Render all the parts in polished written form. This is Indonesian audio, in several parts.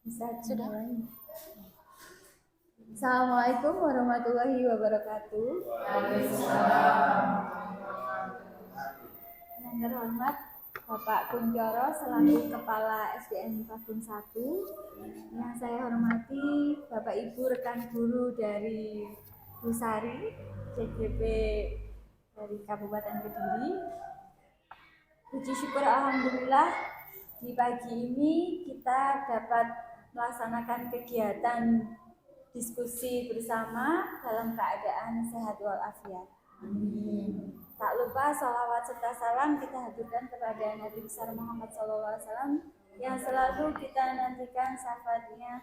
Sudah. Assalamualaikum warahmatullahi wabarakatuh. Yang terhormat Bapak Kuncoro selaku Kepala SDN Pabun 1. Yang saya hormati Bapak Ibu rekan guru dari Busari, CGP dari Kabupaten Kediri. Puji syukur alhamdulillah di pagi ini kita dapat melaksanakan kegiatan diskusi bersama dalam keadaan sehat walafiat. Amin. Tak lupa salawat serta salam kita haturkan kepada Nabi besar Muhammad SAW yang selalu kita nantikan syafaatnya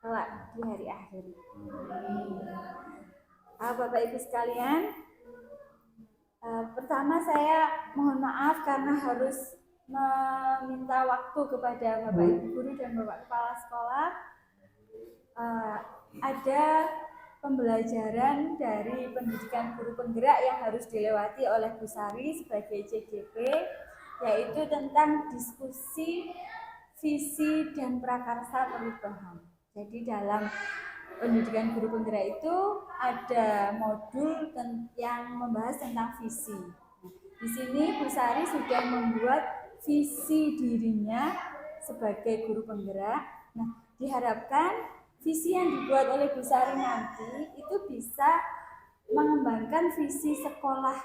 kelak di hari akhir. Bapak Ibu sekalian, pertama saya mohon maaf karena harus meminta waktu kepada Bapak Ibu guru dan Bapak Kepala Sekolah. Ada pembelajaran dari pendidikan guru penggerak yang harus dilewati oleh Busari sebagai CGP, yaitu tentang diskusi visi dan prakarsa perubahan. Jadi dalam pendidikan guru penggerak itu ada modul yang membahas tentang visi. Di sini Busari sudah membuat visi dirinya sebagai guru penggerak. Nah, diharapkan visi yang dibuat oleh Busari nanti itu bisa mengembangkan visi sekolah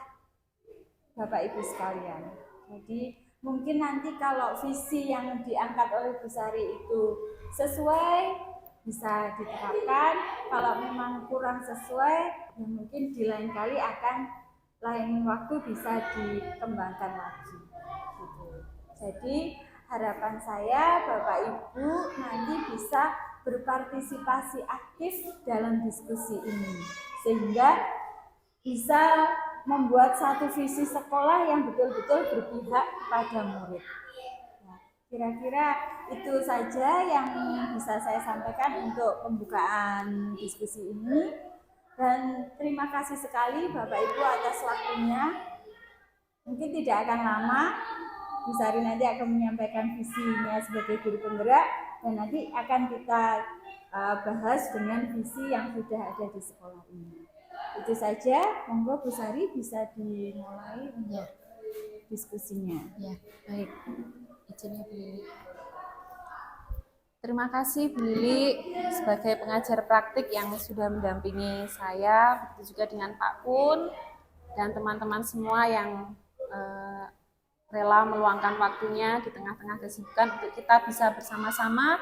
Bapak Ibu sekalian. Jadi mungkin nanti kalau visi yang diangkat oleh Busari itu sesuai bisa diterapkan, kalau memang kurang sesuai ya mungkin di lain kali akan lain waktu bisa dikembangkan lagi gitu. Jadi harapan saya Bapak Ibu nanti bisa berpartisipasi aktif dalam diskusi ini sehingga bisa membuat satu visi sekolah yang betul-betul berpihak kepada murid. Nah, kira-kira itu saja yang bisa saya sampaikan untuk pembukaan diskusi ini. Dan terima kasih sekali Bapak Ibu atas waktunya. Mungkin tidak akan lama, Busari nanti akan menyampaikan visinya sebagai guru penggerak dan nanti akan kita bahas dengan visi yang sudah ada di sekolah ini. Itu saja, monggo Busari bisa dimulai untuk diskusinya. Ya, baik. Izinnya Bu Lili. Terima kasih Bu Lili sebagai pengajar praktik yang sudah mendampingi saya, begitu juga dengan Pak Kun dan teman-teman semua yang rela meluangkan waktunya di tengah-tengah kesibukan untuk kita bisa bersama-sama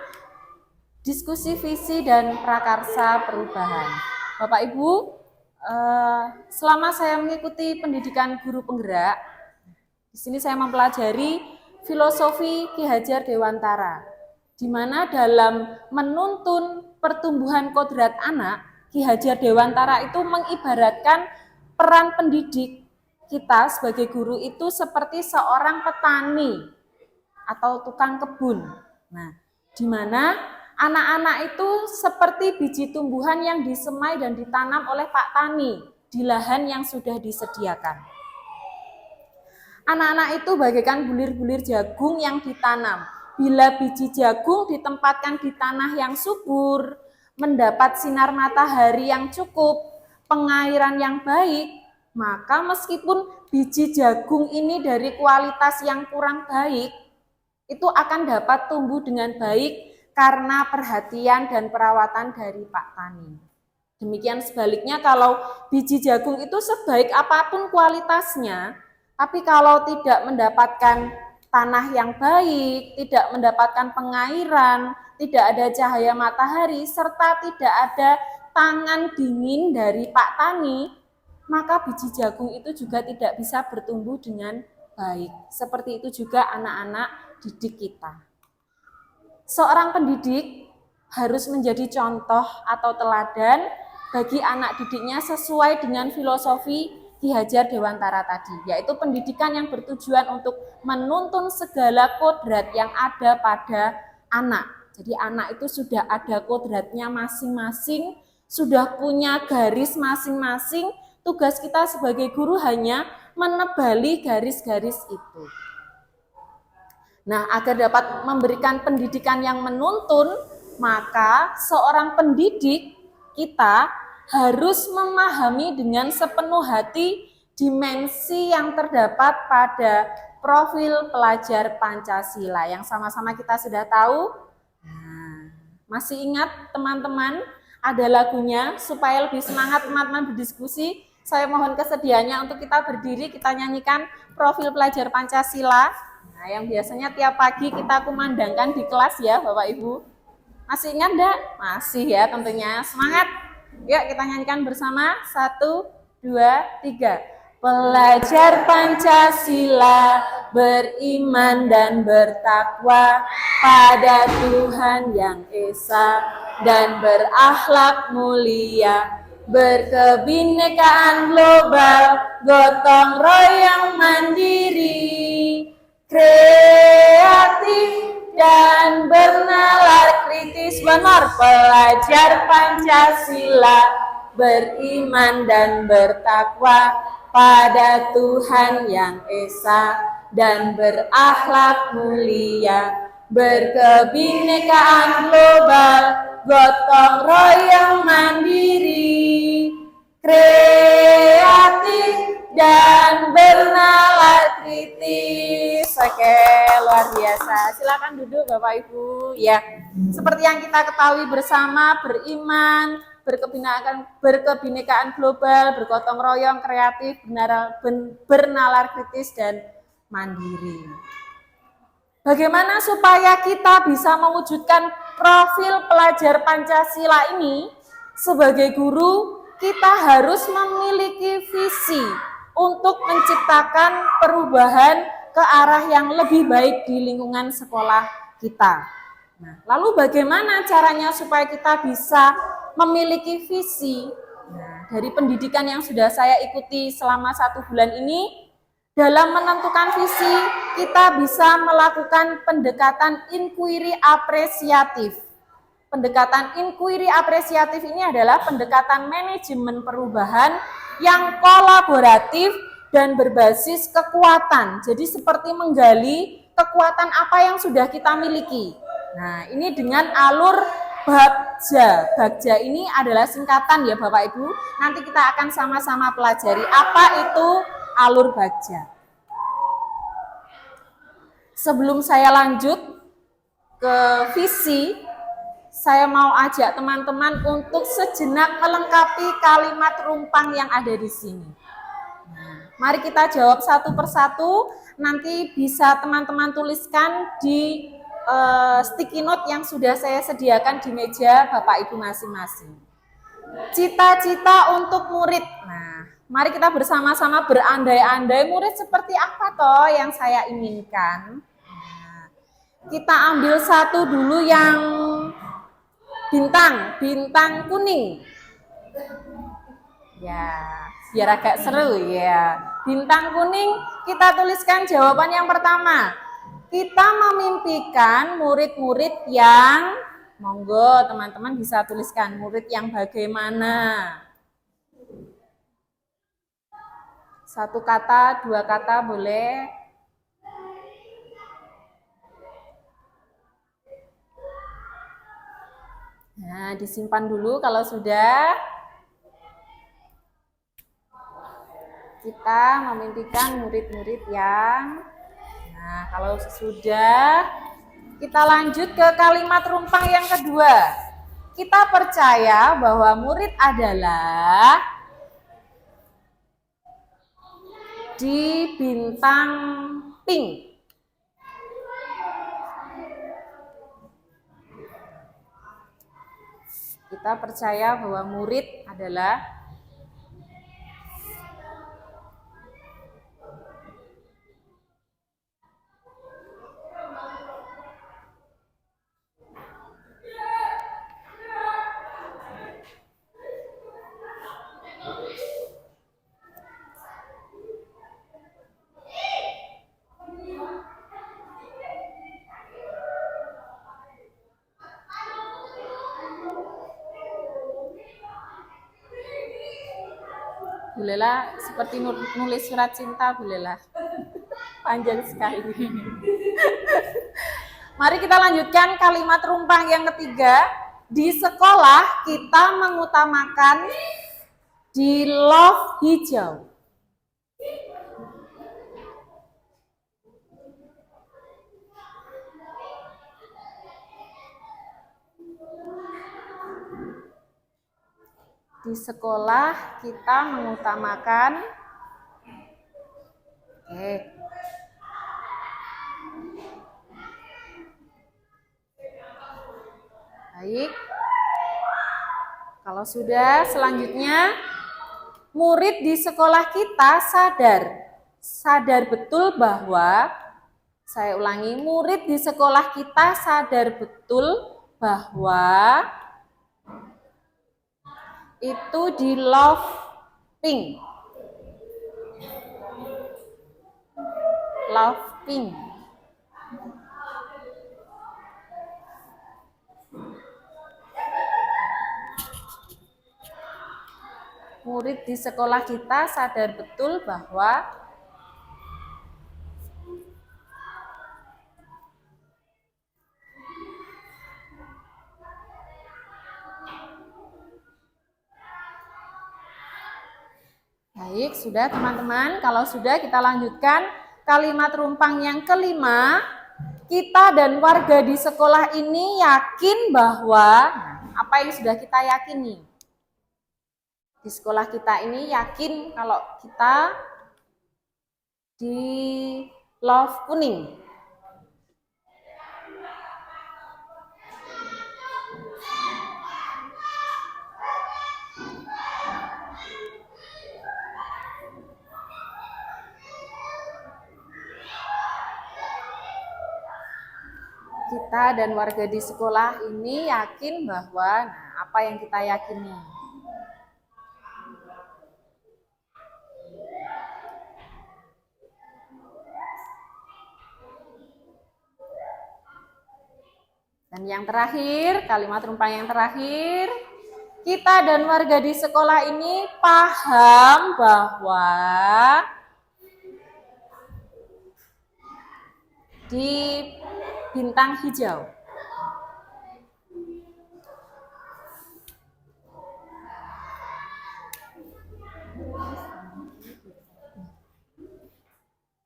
diskusi visi dan prakarsa perubahan. Bapak Ibu, selama saya mengikuti pendidikan guru penggerak, di sini saya mempelajari filosofi Ki Hajar Dewantara, di mana dalam menuntun pertumbuhan kodrat anak, Ki Hajar Dewantara itu mengibaratkan peran pendidik kita sebagai guru itu seperti seorang petani atau tukang kebun. Nah, di mana anak-anak itu seperti biji tumbuhan yang disemai dan ditanam oleh Pak Tani di lahan yang sudah disediakan. Anak-anak itu bagaikan bulir-bulir jagung yang ditanam. Bila biji jagung ditempatkan di tanah yang subur, mendapat sinar matahari yang cukup, pengairan yang baik, maka meskipun biji jagung ini dari kualitas yang kurang baik, itu akan dapat tumbuh dengan baik karena perhatian dan perawatan dari Pak Tani. Demikian sebaliknya kalau biji jagung itu sebaik apapun kualitasnya, tapi kalau tidak mendapatkan tanah yang baik, tidak mendapatkan pengairan, tidak ada cahaya matahari, serta tidak ada tangan dingin dari Pak Tani, maka biji jagung itu juga tidak bisa bertumbuh dengan baik. Seperti itu juga anak-anak didik kita. Seorang pendidik harus menjadi contoh atau teladan bagi anak didiknya sesuai dengan filosofi Ki Hajar Dewantara tadi, yaitu pendidikan yang bertujuan untuk menuntun segala kodrat yang ada pada anak. Jadi anak itu sudah ada kodratnya masing-masing, sudah punya garis masing-masing. Tugas kita sebagai guru hanya menebali garis-garis itu. Nah, agar dapat memberikan pendidikan yang menuntun, maka seorang pendidik kita harus memahami dengan sepenuh hati dimensi yang terdapat pada profil pelajar Pancasila yang sama-sama kita sudah tahu. Nah, masih ingat teman-teman, ada lagunya supaya lebih semangat teman-teman berdiskusi. Saya mohon kesediaannya untuk kita berdiri, kita nyanyikan profil pelajar Pancasila. Nah, yang biasanya tiap pagi kita kumandangkan di kelas ya Bapak Ibu. Masih ingat enggak? Masih ya tentunya. Semangat. Yuk kita nyanyikan bersama. 1, 2, 3. Pelajar Pancasila beriman dan bertakwa pada Tuhan yang Esa dan berakhlak mulia, berkebinekaan global, gotong royong mandiri, kreatif dan bernalar kritis. Benar, pelajar Pancasila beriman dan bertakwa pada Tuhan yang Esa dan berakhlak mulia, berkebinekaan global, gotong royong mandiri, kreatif dan bernalar kritis. Oke, luar biasa. Silakan duduk Bapak Ibu. Ya, seperti yang kita ketahui bersama, beriman, berkebinekaan global, bergotong royong, kreatif, bernalar kritis, dan mandiri. Bagaimana supaya kita bisa mewujudkan profil pelajar Pancasila ini? Sebagai guru, kita harus memiliki visi untuk menciptakan perubahan ke arah yang lebih baik di lingkungan sekolah kita. Nah, lalu bagaimana caranya supaya kita bisa memiliki visi? Nah, dari pendidikan yang sudah saya ikuti selama 1 bulan ini, dalam menentukan visi, kita bisa melakukan pendekatan inquiry apresiatif. Pendekatan inquiry apresiatif ini adalah pendekatan manajemen perubahan yang kolaboratif dan berbasis kekuatan. Jadi seperti menggali kekuatan apa yang sudah kita miliki. Nah, ini dengan alur Bagja. Bagja ini adalah singkatan ya Bapak Ibu. Nanti kita akan sama-sama pelajari apa itu alur Bagja. Sebelum saya lanjut ke visi, saya mau ajak teman-teman untuk sejenak melengkapi kalimat rumpang yang ada di sini. Mari kita jawab satu persatu, nanti bisa teman-teman tuliskan di sticky note yang sudah saya sediakan di meja Bapak Ibu masing-masing. Cita-cita untuk murid. Nah, mari kita bersama-sama berandai-andai murid seperti apa toh yang saya inginkan. Nah, kita ambil satu dulu yang bintang kuning. Ya, biar agak seru ya. Bintang kuning, kita tuliskan jawaban yang pertama. Kita memimpikan murid-murid yang, monggo teman-teman bisa tuliskan murid yang bagaimana. 1 kata, 2 kata boleh. Nah, disimpan dulu kalau sudah. Kita memimpikan murid-murid yang, nah kalau sudah, kita lanjut ke kalimat rumpang yang kedua. Kita percaya bahwa murid adalah di bintang pink. Kita percaya bahwa murid adalah bolehlah seperti nulis surat cinta, bolehlah. Panjang sekali. Mari kita lanjutkan kalimat rumpang yang ketiga. Di sekolah kita mengutamakan di love hijau. Di sekolah kita mengutamakan. Oke. Baik. Kalau sudah, selanjutnya murid di sekolah kita sadar betul bahwa, saya ulangi, murid di sekolah kita sadar betul bahwa itu di love pink. Love pink. Murid di sekolah kita sadar betul bahwa baik, sudah teman-teman. Kalau sudah, kita lanjutkan kalimat rumpang yang kelima. Kita dan warga di sekolah ini yakin bahwa, apa yang sudah kita yakini? Di sekolah kita ini yakin kalau kita di love kuning. Kita dan warga di sekolah ini yakin bahwa, apa yang kita yakini? Dan yang terakhir, kalimat rumpang yang terakhir, kita dan warga di sekolah ini paham bahwa di bintang hijau.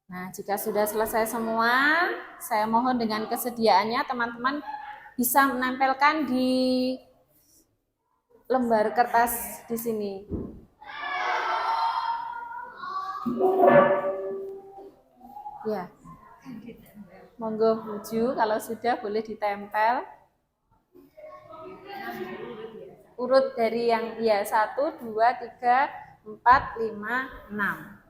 Nah, jika sudah selesai semua, saya mohon dengan kesediaannya teman-teman bisa menempelkan di lembar kertas di sini. Ya. Monggo buju, kalau sudah boleh ditempel. Urut dari yang 1, 2, 3, 4, 5, 6.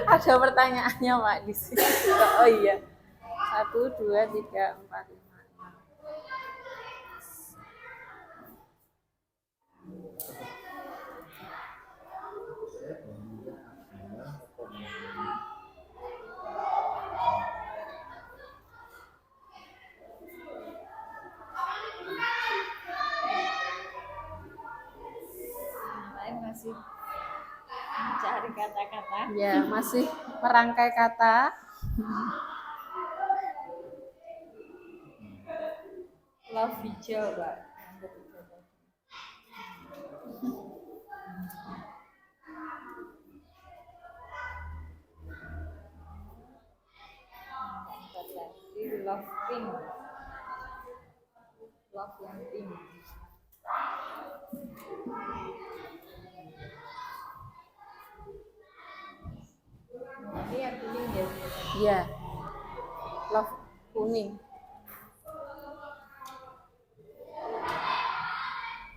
Ada pertanyaannya Pak di sini. Oh iya. 1, 2, 3, 4, 5, 6. Masih mencari kata-kata. Ya, masih merangkai kata. Love hijau, Pak. Love pink. Love yang pink. Ini yang kuning ya? Iya. Love kuning.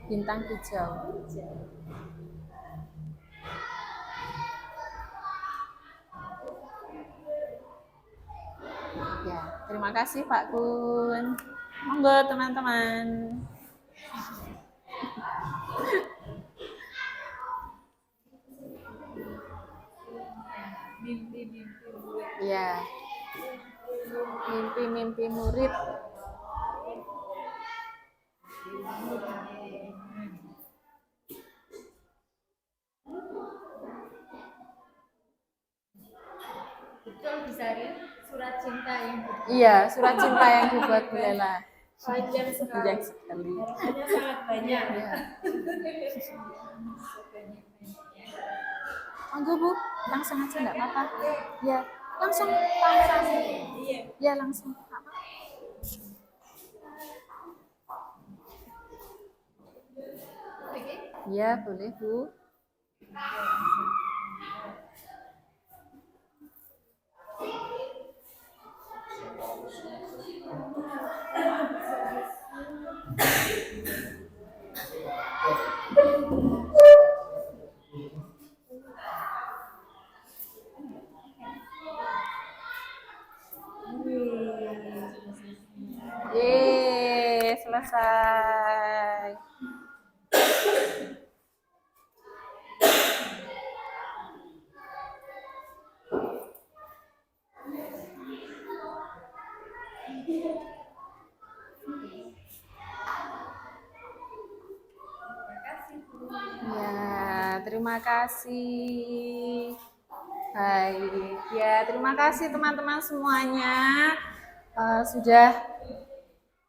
Bintang hijau. Ya, terima kasih Pak Kun. Monggo teman-teman. Mimpi-mimpi murid. Ya. Mimpi-mimpi murid. Betul surat cinta yang Iya, surat cinta yang dibuat Bu Lela. panjang Panjang sekali. sekali. Harapannya sangat banyak. Ya. Monggo Bu, langsung aja nggak apa-apa. Ya, langsung. Iya. Ya, langsung. Ya, boleh Bu. Yeay, selesai. Ya, terima kasih. Baik, ya terima kasih teman-teman semuanya. Sudah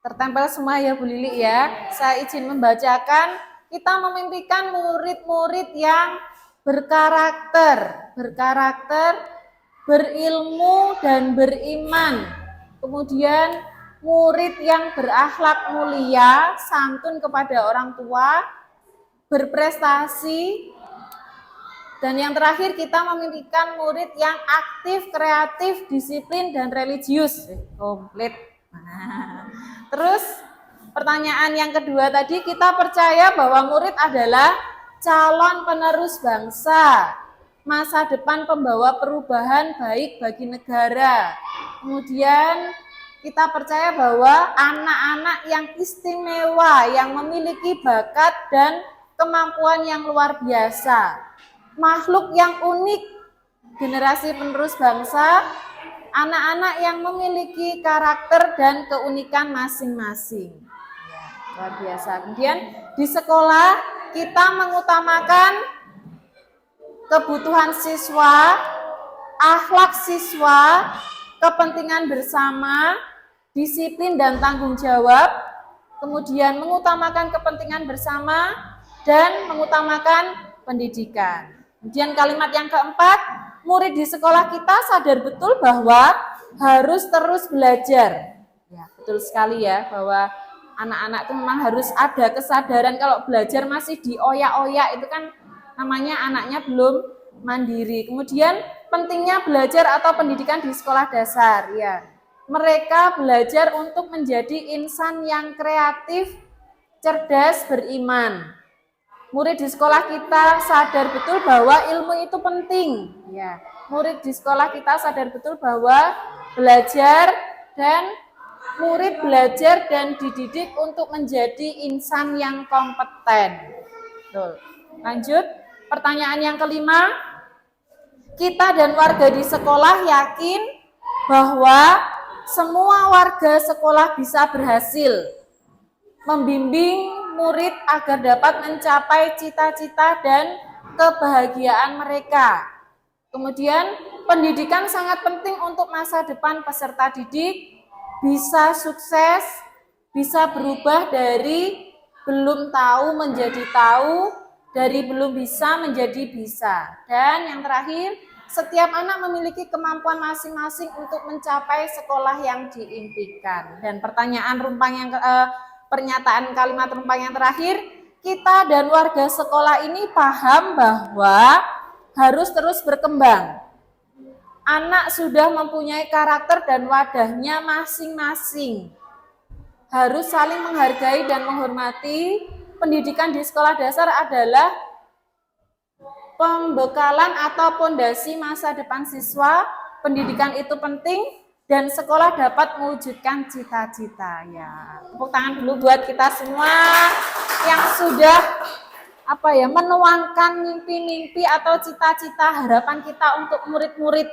tertempel semua ya Bu Lili ya. Saya izin membacakan, kita memimpikan murid-murid yang berkarakter, berilmu dan beriman. Kemudian murid yang berakhlak mulia, santun kepada orang tua, berprestasi. Dan yang terakhir kita memimpikan murid yang aktif, kreatif, disiplin, dan religius. Komplit. Terus pertanyaan yang kedua tadi, kita percaya bahwa murid adalah calon penerus bangsa, masa depan pembawa perubahan baik bagi negara. Kemudian kita percaya bahwa anak-anak yang istimewa, yang memiliki bakat dan kemampuan yang luar biasa, makhluk yang unik, generasi penerus bangsa, anak-anak yang memiliki karakter dan keunikan masing-masing. Ya, luar biasa. Kemudian di sekolah kita mengutamakan kebutuhan siswa, akhlak siswa, kepentingan bersama, disiplin dan tanggung jawab, kemudian mengutamakan kepentingan bersama dan mengutamakan pendidikan. Kemudian kalimat yang keempat, murid di sekolah kita sadar betul bahwa harus terus belajar. Ya, betul sekali ya, bahwa anak-anak itu memang harus ada kesadaran kalau belajar masih dioyak-oyak, itu kan namanya anaknya belum mandiri. Kemudian pentingnya belajar atau pendidikan di sekolah dasar, ya. Mereka belajar untuk menjadi insan yang kreatif, cerdas, beriman. Murid di sekolah kita sadar betul bahwa ilmu itu penting. Ya, murid di sekolah kita sadar betul bahwa murid belajar dan dididik untuk menjadi insan yang kompeten. Betul. Lanjut, pertanyaan yang kelima. Kita dan warga di sekolah yakin bahwa semua warga sekolah bisa berhasil membimbing murid agar dapat mencapai cita-cita dan kebahagiaan mereka. Kemudian pendidikan sangat penting untuk masa depan peserta didik, bisa sukses, bisa berubah dari belum tahu menjadi tahu, dari belum bisa menjadi bisa. Dan yang terakhir, setiap anak memiliki kemampuan masing-masing untuk mencapai sekolah yang diimpikan. Dan pernyataan kalimat rumpang yang terakhir, kita dan warga sekolah ini paham bahwa harus terus berkembang. Anak sudah mempunyai karakter dan wadahnya masing-masing. Harus saling menghargai dan menghormati. Pendidikan di sekolah dasar adalah pembekalan atau pondasi masa depan siswa. Pendidikan itu penting dan sekolah dapat mewujudkan cita-cita. Ya, tepuk tangan dulu buat kita semua yang sudah menuangkan mimpi-mimpi atau cita-cita harapan kita untuk murid-murid.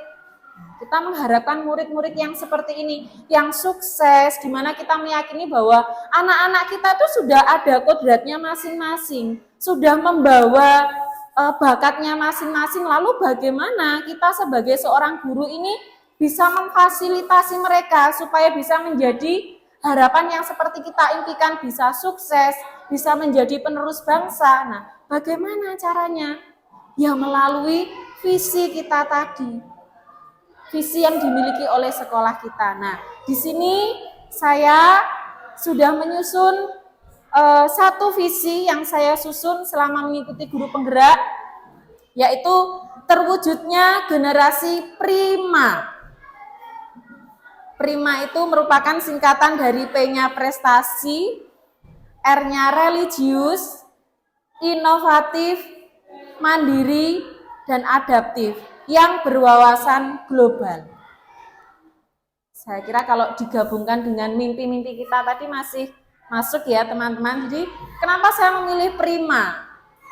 Kita mengharapkan murid-murid yang seperti ini, yang sukses, di mana kita meyakini bahwa anak-anak kita itu sudah ada kodratnya masing-masing, sudah membawa bakatnya masing-masing. Lalu bagaimana kita sebagai seorang guru ini bisa memfasilitasi mereka supaya bisa menjadi harapan yang seperti kita impikan, bisa sukses, bisa menjadi penerus bangsa. Nah, bagaimana caranya? Ya melalui visi kita tadi, visi yang dimiliki oleh sekolah kita. Nah, di sini saya sudah menyusun satu visi yang saya susun selama mengikuti guru penggerak, yaitu terwujudnya generasi prima. Prima itu merupakan singkatan dari P-nya prestasi, R-nya religius, inovatif, mandiri, dan adaptif yang berwawasan global. Saya kira kalau digabungkan dengan mimpi-mimpi kita tadi masih masuk ya teman-teman. Jadi kenapa saya memilih prima?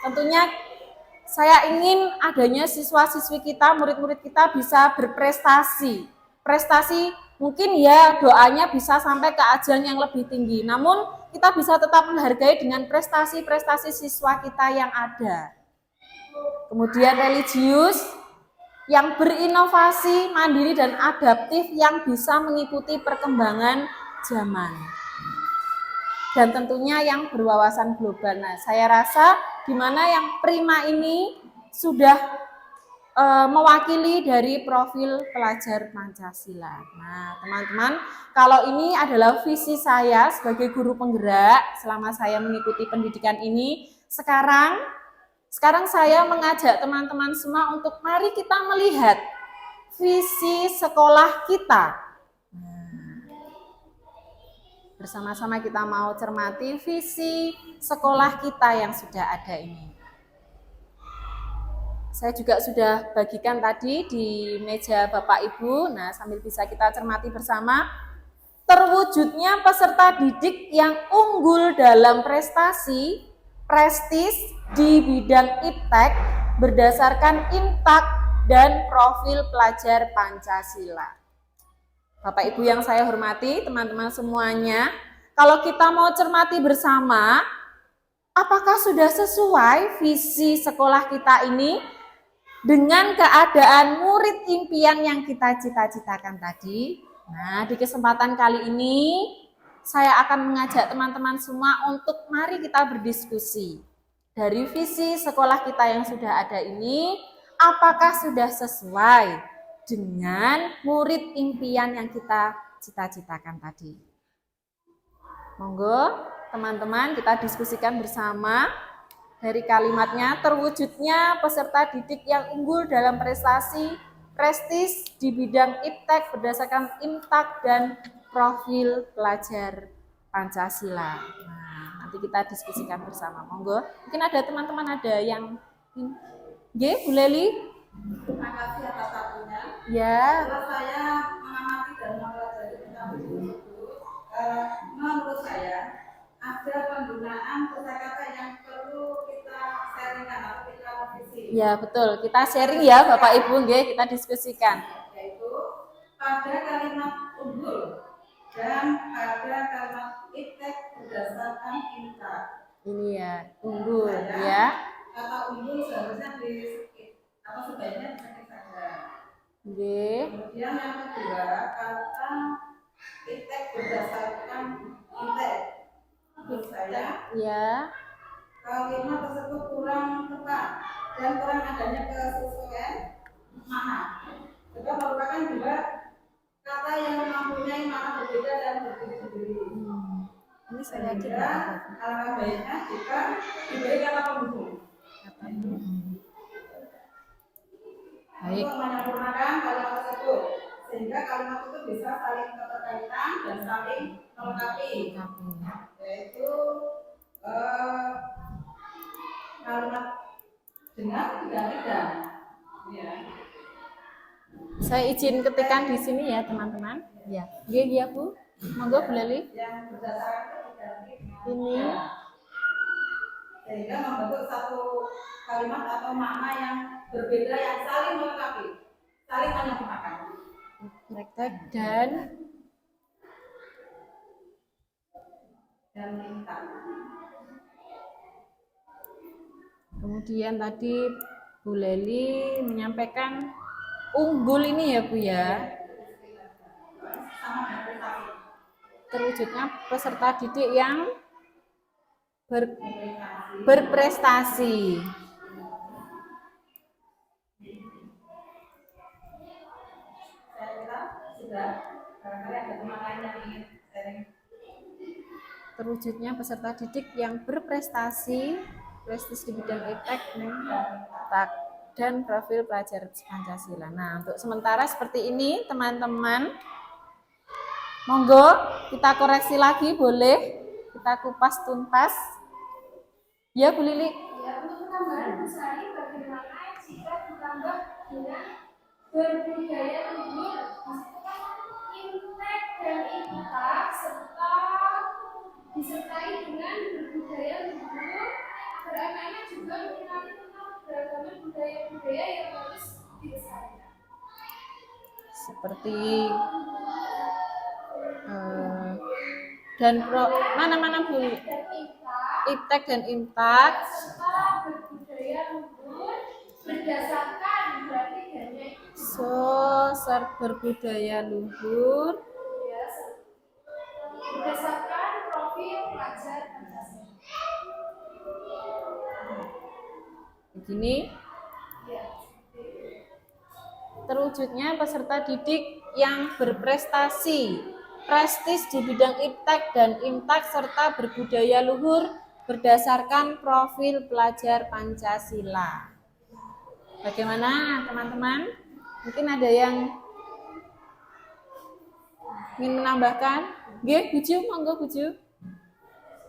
Tentunya saya ingin adanya siswa-siswi kita, murid-murid kita bisa berprestasi. Prestasi mungkin ya doanya bisa sampai ke ajang yang lebih tinggi. Namun kita bisa tetap menghargai dengan prestasi-prestasi siswa kita yang ada. Kemudian religius, yang berinovasi, mandiri, dan adaptif yang bisa mengikuti perkembangan zaman. Dan tentunya yang berwawasan global. Nah, saya rasa di mana yang prima ini sudah mewakili dari profil pelajar Pancasila. Nah, teman-teman, kalau ini adalah visi saya sebagai guru penggerak selama saya mengikuti pendidikan ini. Sekarang saya mengajak teman-teman semua untuk mari kita melihat visi sekolah kita. Bersama-sama kita mau cermati visi sekolah kita yang sudah ada ini. Saya juga sudah bagikan tadi di meja Bapak Ibu. Nah, sambil bisa kita cermati bersama, terwujudnya peserta didik yang unggul dalam prestasi, prestis di bidang iptek berdasarkan imtak dan profil pelajar Pancasila. Bapak Ibu yang saya hormati, teman-teman semuanya, kalau kita mau cermati bersama, apakah sudah sesuai visi sekolah kita ini dengan keadaan murid impian yang kita cita-citakan tadi? Nah, di kesempatan kali ini saya akan mengajak teman-teman semua untuk mari kita berdiskusi. Dari visi sekolah kita yang sudah ada ini, apakah sudah sesuai dengan murid impian yang kita cita-citakan tadi? Monggo teman-teman kita diskusikan bersama. Dari kalimatnya, terwujudnya peserta didik yang unggul dalam prestasi, prestis di bidang iptek berdasarkan imtak dan profil pelajar Pancasila. Nah, nanti kita diskusikan bersama. Monggo. Mungkin ada teman-teman ada yang Nggih, Bu Leli? Terima kasih atas waktunya. Ya. Setelah saya mengamati dan mempelajari tentang buku tersebut, menurut saya ada penggunaan kosakata yang perlu kita sharingkan atau kita revisi. Ya, betul. Kita sharing ya Bapak Ibu, nggih, kita diskusikan. Yaitu pada kalimat unggul dan pada kalimat iptek berdasarkan imtak. Ini ya, unggul ya. Kata unggul seharusnya atau sebaiknya diskip saja. Nggih. Kemudian yang kedua, kata iptek berdasarkan imtek. Menurut saya, Ya. kalimat tersebut kurang tepat dan kurang adanya kesesuaian makna. Juga merupakan juga kata yang mempunyai makna berbeda dan berdiri-sendiri. Ini saya Sehingga kira alangkah baiknya jika diberi kata penghubung. baik. Untuk menyempurnakan kalimat tersebut, sehingga kalimat itu bisa saling keterkaitan dan saling melengkapi. Yaitu kalimat dengan tidak. Ya. Saya izin ketikan di sini ya, teman-teman. Ya. Nggih, ya, Bu. Monggo Bu Leli. Yang berdasarkan tidak. Ini Sehingga membentuk satu kalimat atau makna yang berbeda yang saling melengkapi, saling menyempurnakan. praktek dan Minta. kemudian tadi Bu Leli menyampaikan unggul ini ya Bu ya. terwujudnya peserta didik yang berprestasi. Saya kira sudah. Barangkali ada teman lain yang ingin sharing. Terwujudnya peserta didik yang berprestasi, prestis di bidang iptek dan profil pelajar Pancasila. Nah, untuk sementara seperti ini teman-teman. Monggo kita koreksi lagi, boleh kita kupas tuntas. Ya Bu Lili. Ya, untuk penambahan Bu Sari, bagaimana jika ditambah dengan berbudaya luhur, impact dan impact serta disertai dengan berbudaya luhur agar anak-anak juga mengenali tentang beragam budaya-budaya yang harus dilestarikan. Seperti dan mana Bu? Iptek dan imtak Serta berbudaya luhur berdasarkan berarti hanya berbudaya luhur ya, berdasarkan profil pelajar Pancasila. begini. Ya. Terwujudnya peserta didik yang berprestasi, prestis di bidang iptek dan imtak serta berbudaya luhur berdasarkan profil pelajar Pancasila. Bagaimana teman-teman? Mungkin ada yang ingin menambahkan? Nggih, Buju, monggo Buju.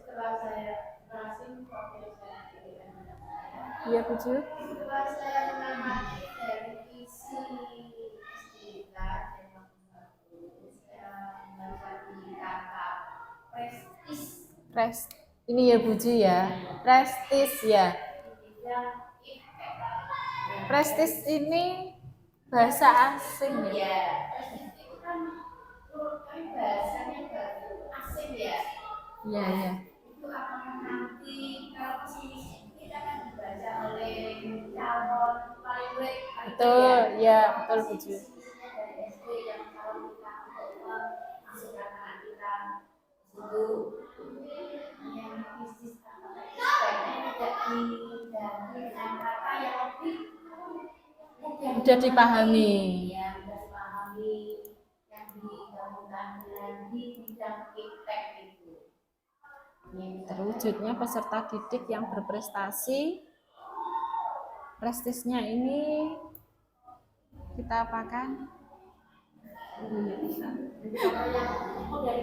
Setelah saya browsing profil saya, Iya, Buju. setelah saya mengamati dari isi kita dan saya membaca di kata prestis Ini ya Buju ya. Prestis ya. di bidang iptek. Prestis ini bahasa asing ya. Ya, prestis itu kan bahasanya baru asing ya. Iya, iya. Itu apakah nanti kalau kesini kita kan dibaca oleh calon paling baik Betul, ya, betul Buju. dari SD yang kalau kita masukkan anak kita itu yang bisnis apakah itu sebaiknya tidak diganti dengan kata yang lebih Mudah dipahami. ya mudah dipahami yang digabungkan dengan di bidang iptek itu. Terwujudnya peserta didik yang berprestasi, prestisnya ini kita apakan? Mudah dipahami. Sudah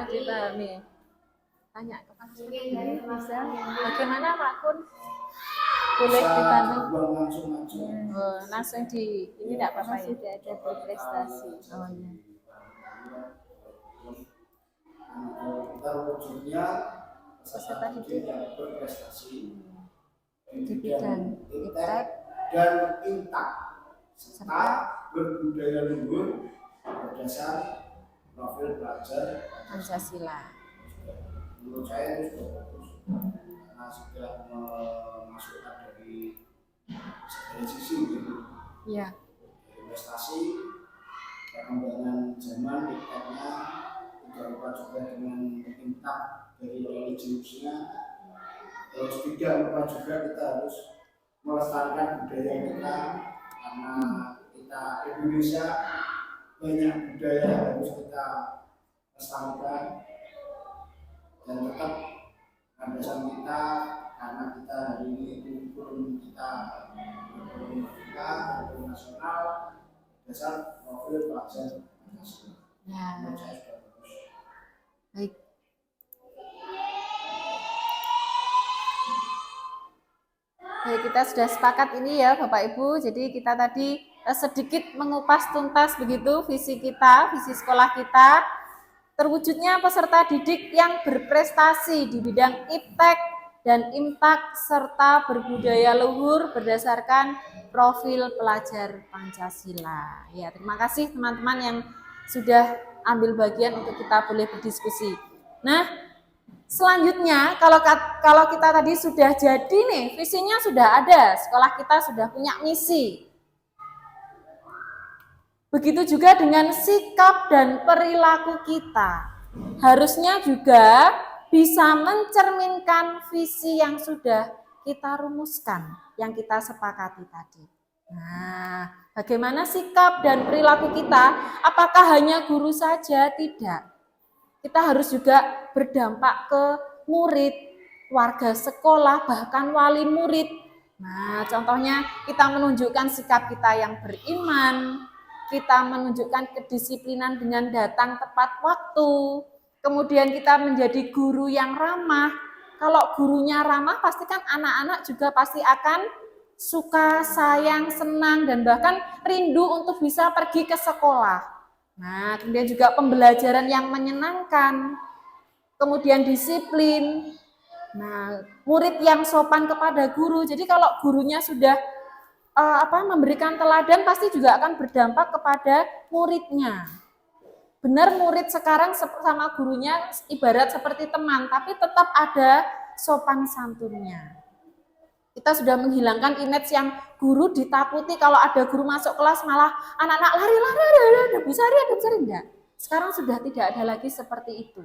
dipahami. Tanya ke Pak Kun. Mungkin dari Bisa. teman-teman Bagaimana Pak Kun? Boleh dibantu? langsung aja. Oh, langsung di ini enggak apa-apa ya? Sudah ada berprestasi. Oh iya. Terwujudnya Peserta didik yang berprestasi di bidang iptek dan intak serta berbudaya luhur berdasar profil pelajar Pancasila. menurut saya itu sudah bagus karena sudah memasukkan dari segala sisi gitu. Iya. Dari prestasi, perkembangan zaman ipteknya tidak lupa juga dengan intak dari religiusnya, terus tidak lupa juga kita harus melestarikan budaya kita karena kita Indonesia banyak budaya yang harus kita lestarikan dan tetap landasan kita karena kita hari ini itu kurikulum kita kurikulum nasional dasar profil pelajar Pancasila. Ya. Menurut saya sudah bagus. Baik. Baik, kita sudah sepakat ini ya Bapak Ibu. Jadi kita tadi sedikit mengupas tuntas begitu visi kita, visi sekolah kita. Terwujudnya peserta didik yang berprestasi di bidang iptek dan imtak serta berbudaya luhur berdasarkan profil pelajar Pancasila. Ya, terima kasih teman-teman yang sudah ambil bagian untuk kita boleh berdiskusi. Nah, selanjutnya kalau kita tadi sudah jadi nih, visinya sudah ada, sekolah kita sudah punya misi. Begitu juga dengan sikap dan perilaku kita. harusnya juga bisa mencerminkan visi yang sudah kita rumuskan, yang kita sepakati tadi. Nah, bagaimana sikap dan perilaku kita? Apakah hanya guru saja? Tidak. Kita harus juga berdampak ke murid, warga sekolah, bahkan wali murid. Nah, contohnya kita menunjukkan sikap kita yang beriman, kita menunjukkan kedisiplinan dengan datang tepat waktu, kemudian kita menjadi guru yang ramah. Kalau gurunya ramah, pastikan anak-anak juga pasti akan suka, sayang, senang, dan bahkan rindu untuk bisa pergi ke sekolah. Nah, kemudian juga pembelajaran yang menyenangkan, kemudian disiplin. Nah, murid yang sopan kepada guru. Jadi kalau gurunya sudah memberikan teladan, pasti juga akan berdampak kepada muridnya. Benar, murid sekarang sama gurunya ibarat seperti teman, tapi tetap ada sopan santunnya. Kita sudah menghilangkan image yang guru ditakuti, kalau ada guru masuk kelas malah anak-anak lari-lari, ada Bu Sari, enggak. Sekarang sudah tidak ada lagi seperti itu.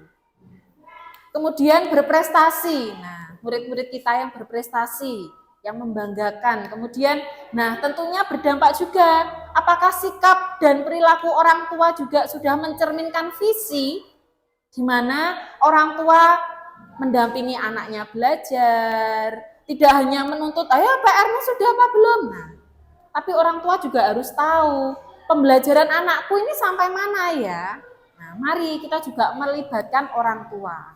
Kemudian berprestasi. Nah, murid-murid kita yang berprestasi, yang membanggakan. Kemudian, nah tentunya berdampak juga, apakah sikap dan perilaku orang tua juga sudah mencerminkan visi, di mana orang tua mendampingi anaknya belajar, tidak hanya menuntut, ayo PR-mu sudah apa belum? Nah, tapi orang tua juga harus tahu, pembelajaran anakku ini sampai mana ya? Nah, mari kita juga melibatkan orang tua.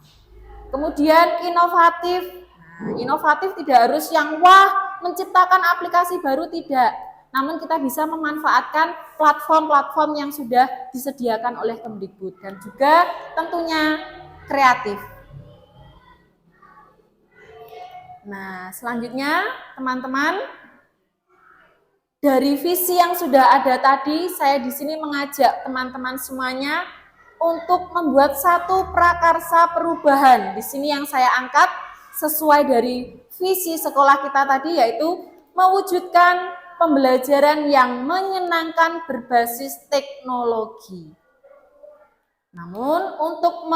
Kemudian inovatif. Nah, inovatif tidak harus yang wah menciptakan aplikasi baru, tidak. Namun kita bisa memanfaatkan platform-platform yang sudah disediakan oleh Kemdikbud dan juga tentunya kreatif. Nah, selanjutnya teman-teman, dari visi yang sudah ada tadi, saya di sini mengajak teman-teman semuanya untuk membuat satu prakarsa perubahan. Di sini yang saya angkat sesuai dari visi sekolah kita tadi, yaitu mewujudkan pembelajaran yang menyenangkan berbasis teknologi. Namun untuk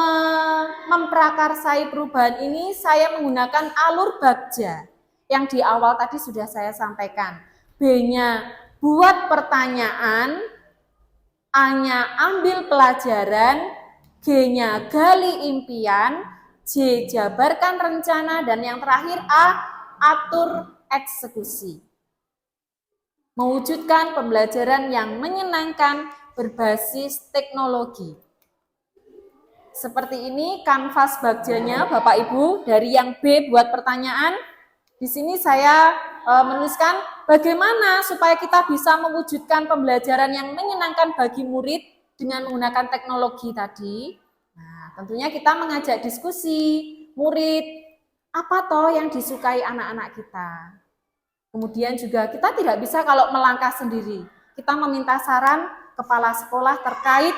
memprakarsai perubahan ini, saya menggunakan alur Bagja yang di awal tadi sudah saya sampaikan. B-nya buat pertanyaan, A-nya ambil pelajaran, G-nya gali impian, J jabarkan rencana, dan yang terakhir A atur eksekusi. Mewujudkan pembelajaran yang menyenangkan berbasis teknologi. Seperti ini kanvas Bagjanya Bapak Ibu, dari yang B buat pertanyaan. Di sini saya menuliskan bagaimana supaya kita bisa mewujudkan pembelajaran yang menyenangkan bagi murid dengan menggunakan teknologi tadi. Nah, tentunya kita mengajak diskusi murid, apa toh yang disukai anak-anak kita. Kemudian juga kita tidak bisa kalau melangkah sendiri. Kita meminta saran kepala sekolah terkait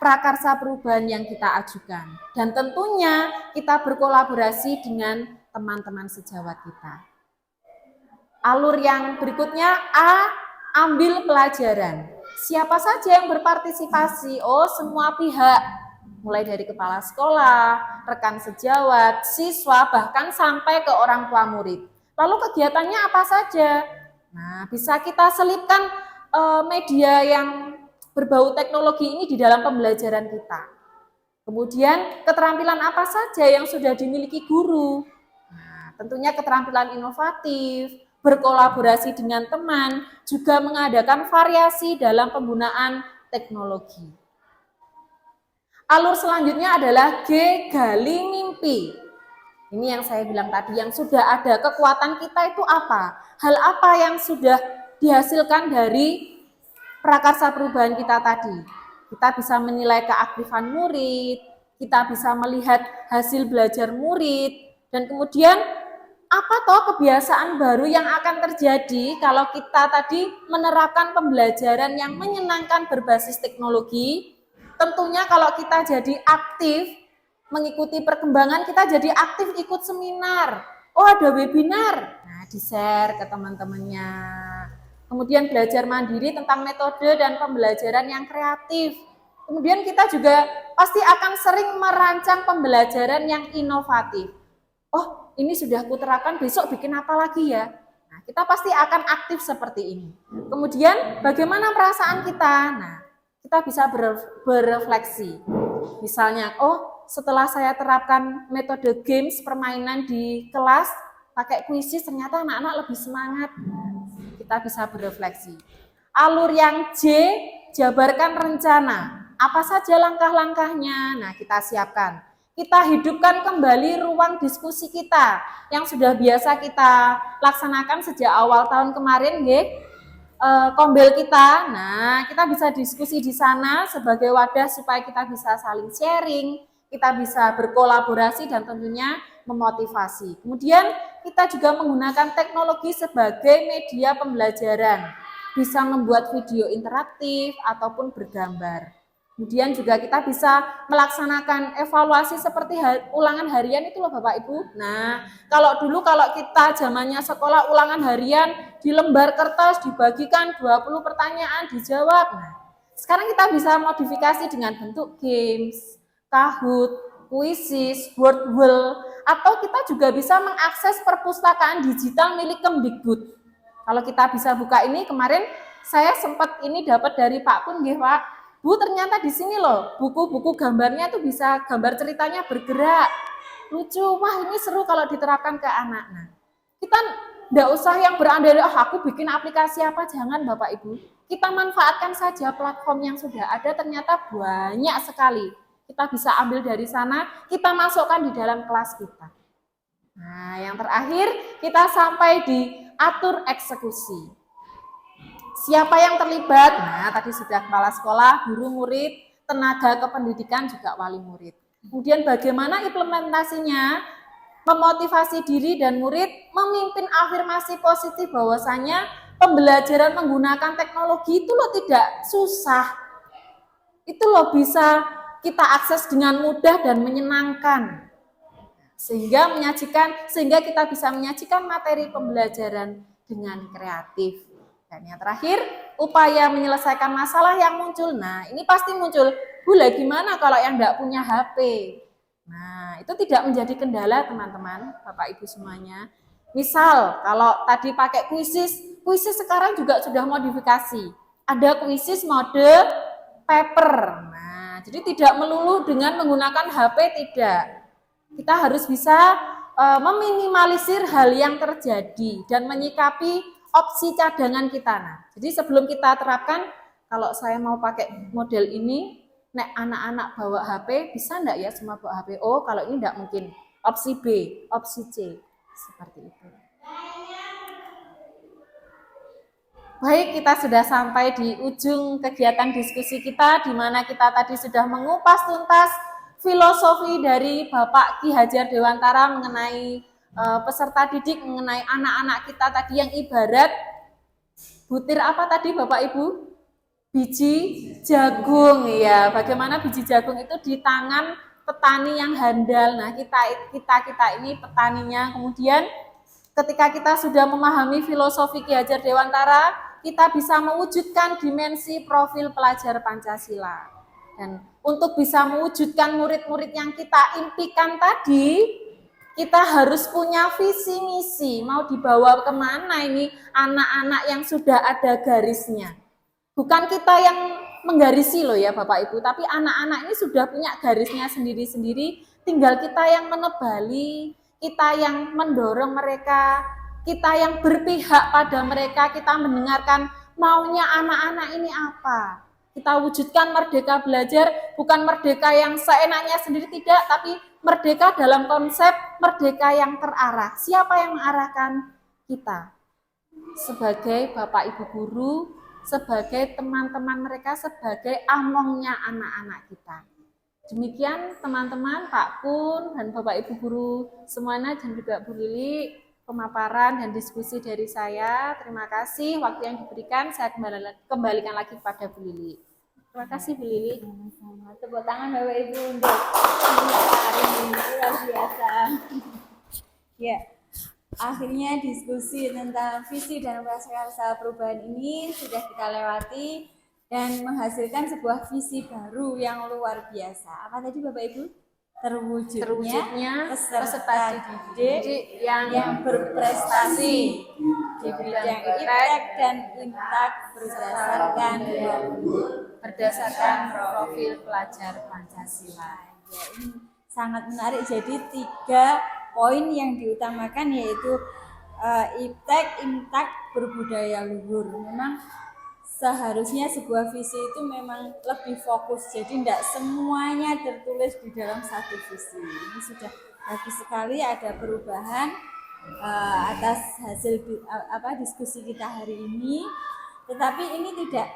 prakarsa perubahan yang kita ajukan. Dan tentunya kita berkolaborasi dengan teman-teman sejawat kita. Alur yang berikutnya, A, ambil pelajaran. Siapa saja yang berpartisipasi? Oh, semua pihak. Mulai dari kepala sekolah, rekan sejawat, siswa, bahkan sampai ke orang tua murid. Lalu kegiatannya apa saja? Nah, bisa kita selipkan media yang berbau teknologi ini di dalam pembelajaran kita. Kemudian keterampilan apa saja yang sudah dimiliki guru? Nah, tentunya keterampilan inovatif, berkolaborasi dengan teman, juga mengadakan variasi dalam penggunaan teknologi. Alur selanjutnya adalah G, gali mimpi. Ini yang saya bilang tadi, yang sudah ada kekuatan kita itu apa? Hal apa yang sudah dihasilkan dari prakarsa perubahan kita tadi? Kita bisa menilai keaktifan murid, kita bisa melihat hasil belajar murid, dan kemudian apa toh kebiasaan baru yang akan terjadi kalau kita tadi menerapkan pembelajaran yang menyenangkan berbasis teknologi. Tentunya kalau kita jadi aktif mengikuti perkembangan, kita jadi aktif ikut seminar. Oh, ada webinar. Nah, di-share ke teman-temannya. Kemudian belajar mandiri tentang metode dan pembelajaran yang kreatif. Kemudian kita juga pasti akan sering merancang pembelajaran yang inovatif. Oh, ini sudah aku terapkan, besok bikin apa lagi ya? Nah, kita pasti akan aktif seperti ini. Kemudian bagaimana perasaan kita? Nah, kita bisa berefleksi. Misalnya, oh setelah saya terapkan metode games, permainan di kelas, pakai kuisis, ternyata anak-anak lebih semangat. Kita bisa berefleksi. Alur yang J, jabarkan rencana. Apa saja langkah-langkahnya? Nah, kita siapkan. Kita hidupkan kembali ruang diskusi kita yang sudah biasa kita laksanakan sejak awal tahun kemarin, kombel kita. Nah, kita bisa diskusi di sana sebagai wadah supaya kita bisa saling sharing, kita bisa berkolaborasi dan tentunya memotivasi. Kemudian kita juga menggunakan teknologi sebagai media pembelajaran, bisa membuat video interaktif ataupun bergambar. Kemudian juga kita bisa melaksanakan evaluasi seperti ulangan harian itu loh Bapak Ibu. Nah, kalau kita zamannya sekolah ulangan harian di lembar kertas dibagikan 20 pertanyaan dijawab. Nah, sekarang kita bisa modifikasi dengan bentuk games, Kahoot, kuisis, Wordwall, atau kita juga bisa mengakses perpustakaan digital milik Kemdikbud. Kalau kita bisa buka ini, kemarin saya sempat ini dapat dari Pak Kun, nggih Pak. Bu, ternyata di sini loh, buku-buku gambarnya tuh bisa gambar ceritanya bergerak. Lucu, wah ini seru kalau diterapkan ke anak. Nah, kita enggak usah yang berandai, aku bikin aplikasi apa, jangan Bapak Ibu. Kita manfaatkan saja platform yang sudah ada, ternyata banyak sekali. Kita bisa ambil dari sana, kita masukkan di dalam kelas kita. Nah, yang terakhir, kita sampai di atur eksekusi. Siapa yang terlibat? Nah, tadi sudah kepala sekolah, guru murid, tenaga kependidikan, juga wali murid. Kemudian bagaimana implementasinya? Memotivasi diri dan murid, memimpin afirmasi positif bahwasanya pembelajaran menggunakan teknologi itu loh tidak susah. Itu loh bisa kita akses dengan mudah dan menyenangkan. Sehingga kita bisa menyajikan materi pembelajaran dengan kreatif. Dan yang terakhir, upaya menyelesaikan masalah yang muncul. Nah, ini pasti muncul, Bu, gimana kalau yang enggak punya HP? Nah, itu tidak menjadi kendala, teman-teman, Bapak Ibu semuanya. Misal, kalau tadi pakai kuisis sekarang juga sudah modifikasi. Ada kuisis mode paper. Nah, jadi tidak melulu dengan menggunakan HP, tidak. Kita harus bisa meminimalisir hal yang terjadi dan menyikapi opsi cadangan kita. Nah, jadi sebelum kita terapkan, kalau saya mau pakai model ini, nek anak-anak bawa HP, bisa enggak ya semua bawa HP? Oh, kalau ini enggak mungkin. Opsi B, opsi C, seperti itu. Baik, kita sudah sampai di ujung kegiatan diskusi kita, di mana kita tadi sudah mengupas tuntas filosofi dari Bapak Ki Hajar Dewantara mengenai peserta didik, mengenai anak-anak kita tadi yang ibarat butir apa tadi Bapak Ibu? Biji jagung, ya. Bagaimana biji jagung itu di tangan petani yang handal. Nah, kita ini petaninya. Kemudian ketika kita sudah memahami filosofi Ki Hajar Dewantara, kita bisa mewujudkan dimensi profil pelajar Pancasila. Dan untuk bisa mewujudkan murid-murid yang kita impikan tadi, kita harus punya visi misi, mau dibawa kemana ini anak-anak yang sudah ada garisnya. Bukan kita yang menggarisi loh ya Bapak Ibu, tapi anak-anak ini sudah punya garisnya sendiri-sendiri, tinggal kita yang menebali, kita yang mendorong mereka, kita yang berpihak pada mereka, kita mendengarkan maunya anak-anak ini apa. Kita wujudkan merdeka belajar, bukan merdeka yang seenaknya sendiri, tidak, tapi merdeka dalam konsep merdeka yang terarah. Siapa yang mengarahkan kita? Sebagai Bapak Ibu guru, sebagai teman-teman mereka, sebagai amongnya anak-anak kita. Demikian teman-teman, Pak Kun dan Bapak Ibu guru semuanya dan juga Bu Lili, pemaparan dan diskusi dari saya. Terima kasih waktu yang diberikan, saya kembalikan lagi kepada Bu Lili. Terima kasih Bu Lili. Tepuk tangan Bapak Ibu untuk hari ini, luar biasa. Ya, akhirnya diskusi tentang visi dan prakarsa perubahan ini sudah kita lewati. dan menghasilkan sebuah visi baru yang luar biasa. Apa tadi Bapak Ibu? Terwujudnya peserta didik yang berprestasi di bidang iptek dan intak berdasarkan profil pelajar Pancasila. Ya, ini sangat menarik. Jadi 3 poin yang diutamakan yaitu iptek, intak, berbudaya luhur. Memang seharusnya sebuah visi itu memang lebih fokus, jadi tidak semuanya tertulis di dalam satu visi. Ini sudah bagus sekali, ada perubahan atas hasil diskusi kita hari ini. Tetapi ini tidak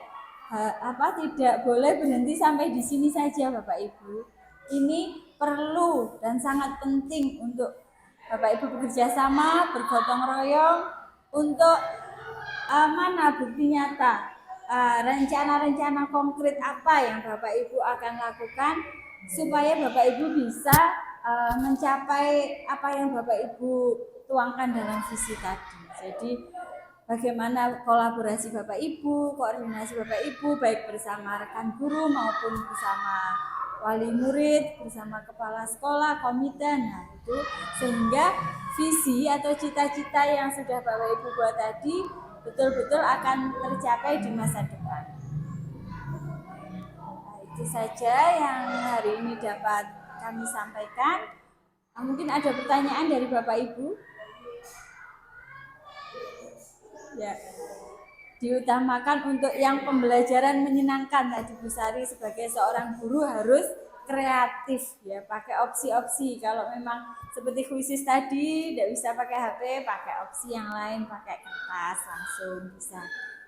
boleh berhenti sampai di sini saja Bapak Ibu. Ini perlu dan sangat penting untuk Bapak Ibu bekerja sama, bergotong royong untuk bukti nyata, rencana-rencana konkret apa yang Bapak Ibu akan lakukan supaya Bapak Ibu bisa mencapai apa yang Bapak Ibu tuangkan dalam visi tadi. Jadi bagaimana kolaborasi Bapak Ibu, koordinasi Bapak Ibu baik bersama rekan guru maupun bersama wali murid, bersama kepala sekolah, komite. Nah, itu sehingga visi atau cita-cita yang sudah Bapak Ibu buat tadi betul-betul akan tercapai di masa depan. Nah, itu saja yang hari ini dapat kami sampaikan. Mungkin ada pertanyaan dari Bapak Ibu? Ya. Diutamakan untuk yang pembelajaran menyenangkan tadi Bu Sari sebagai seorang guru harus kreatif ya, pakai opsi-opsi. Kalau memang seperti khusus tadi tidak bisa pakai HP, pakai opsi yang lain, pakai kertas langsung bisa.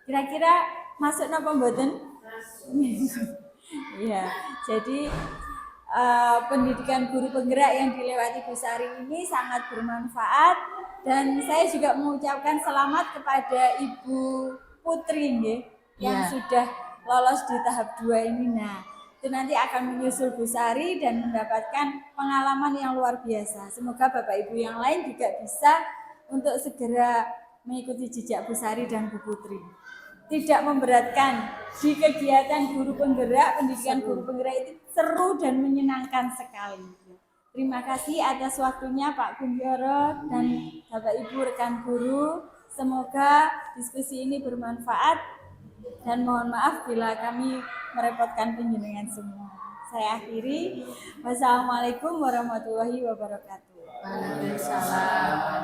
Kira-kira masuk napa mboten? Ya, jadi pendidikan guru penggerak yang dilewati Bu Sari ini sangat bermanfaat, dan saya juga mengucapkan selamat kepada Ibu Putri yang sudah lolos di tahap 2 ini. Nah, itu nanti akan menyusul Bu Sari dan mendapatkan pengalaman yang luar biasa. Semoga Bapak Ibu yang lain juga bisa untuk segera mengikuti jejak Bu Sari dan Bu Putri. Tidak memberatkan, di kegiatan guru penggerak, pendidikan guru penggerak itu seru dan menyenangkan sekali. Terima kasih atas waktunya Pak Kunjoro dan Bapak Ibu rekan guru. Semoga diskusi ini bermanfaat dan mohon maaf bila kami merepotkan penjenengan semua. Saya akhiri. Wassalamualaikum warahmatullahi wabarakatuh. Waalaikumsalam.